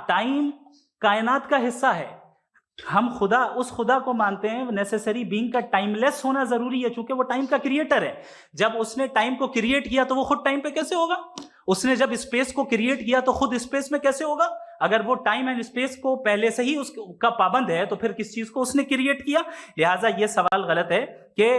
Time کائنات کا حصہ ہے. ہم خدا اس خدا کو مانتے ہیں نیسیسری بینگ کا ٹائم لیس ہونا ضروری ہے چونکہ وہ ٹائم کا کریٹر ہے. جب اس نے ٹائم کو کریٹ کیا تو وہ خود ٹائم پہ کیسے ہوگا؟ اس نے جب اسپیس کو کریٹ کیا تو خود اسپیس میں کیسے ہوگا؟ اگر وہ ٹائم اینڈ اسپیس کو پہلے سے ہی اس کا پابند ہے تو پھر کس چیز کو اس نے کریٹ کیا؟ لہٰذا یہ سوال غلط ہے کہ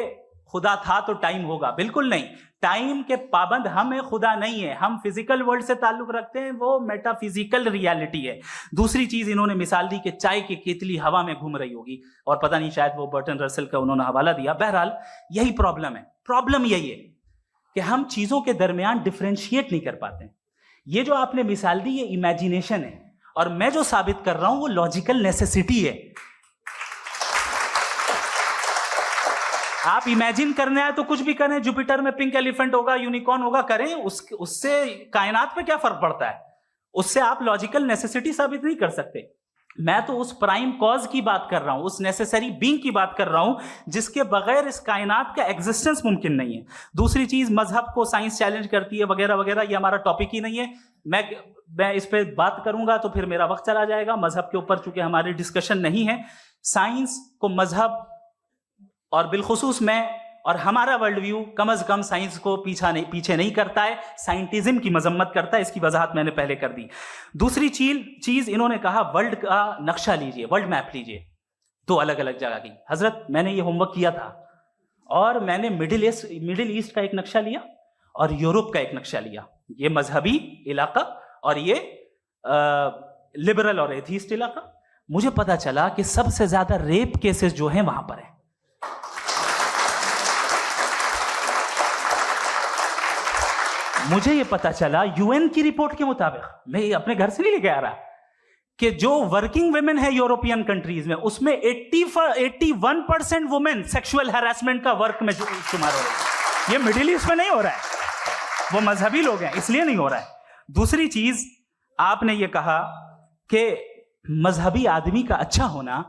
خدا تھا تو ٹائم ہوگا. بالکل نہیں. ٹائم کے پابند ہم ہیں, خدا نہیں ہے. ہم فزیکل ورلڈ سے تعلق رکھتے ہیں, وہ میٹا فزیکل ریالٹی ہے. دوسری چیز انہوں نے مثال دی کہ چائے کی کیتلی ہوا میں گھوم رہی ہوگی, اور پتہ نہیں شاید وہ برٹن رسل کا انہوں نے حوالہ دیا. بہرحال یہی پرابلم ہے. پرابلم یہی ہے کہ ہم چیزوں کے درمیان ڈفرینشیٹ نہیں کر پاتے. یہ جو آپ نے مثال دی یہ امیجینیشن ہے, اور میں جو ثابت کر رہا ہوں وہ لاجیکل نیسیسٹی ہے. آپ امیجن کرنے آئے تو کچھ بھی کریں, جوپیٹر میں پنک ایلیفنٹ ہوگا, یونیکارن ہوگا, کریں. اس سے کائنات پہ کیا فرق پڑتا ہے؟ اس سے آپ لاجیکل نیسیسٹی ثابت نہیں کر سکتے. میں تو اس پرائم کاز کی بات کر رہا ہوں, اس نیسیسری بینگ کی بات کر رہا ہوں جس کے بغیر اس کائنات کا ایگزسٹنس ممکن نہیں ہے. دوسری چیز, مذہب کو سائنس چیلنج کرتی ہے وغیرہ وغیرہ, یہ ہمارا ٹاپک ہی نہیں ہے. میں اس پہ بات کروں گا تو پھر میرا وقت چلا جائے گا. مذہب کے اوپر چونکہ ہماری ڈسکشن نہیں ہے. سائنس کو مذہب اور بالخصوص میں اور ہمارا ورلڈ ویو کم از کم سائنس کو پیچھے نہیں کرتا ہے, سائنٹزم کی مذمت کرتا ہے. اس کی وضاحت میں نے پہلے کر دی. دوسری چیز انہوں نے کہا ورلڈ کا نقشہ لیجئے, ورلڈ میپ لیجئے, دو الگ الگ جگہ کی. حضرت میں نے یہ ہوم ورک کیا تھا, اور میں نے مڈل ایسٹ کا ایک نقشہ لیا اور یورپ کا ایک نقشہ لیا, یہ مذہبی علاقہ اور یہ لبرل اور ایتھیسٹ علاقہ. مجھے پتا چلا کہ سب سے زیادہ ریپ کیسز جو ہیں وہاں پر ہیں. مجھے یہ پتا چلا یو این کی رپورٹ کے مطابق, میں اپنے گھر سے نہیں لے کے آ رہا, کہ جو ورکنگ ویمن ہے یورپین کنٹریز میں, اس میں 81% وومن سیکشول ہراسمنٹ کا ورک میں شمار ہو رہی ہے. یہ مڈل ایسٹ میں نہیں ہو رہا ہے, وہ مذہبی لوگ ہیں اس لیے نہیں ہو رہا ہے. دوسری چیز, آپ نے یہ کہا کہ مذہبی آدمی کا اچھا ہونا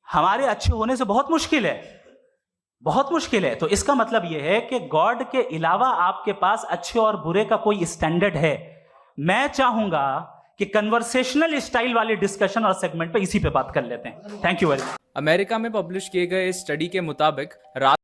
ہمارے اچھے ہونے سے بہت مشکل ہے, بہت مشکل ہے. تو اس کا مطلب یہ ہے کہ گاڈ کے علاوہ آپ کے پاس اچھے اور برے کا کوئی اسٹینڈرڈ ہے. میں چاہوں گا کہ کنورسیشنل اسٹائل والے ڈسکشن اور سیگمنٹ پہ اسی پہ بات کر لیتے ہیں. Thank you very much. America میں پبلش کیے گئے اسٹڈی کے مطابق رات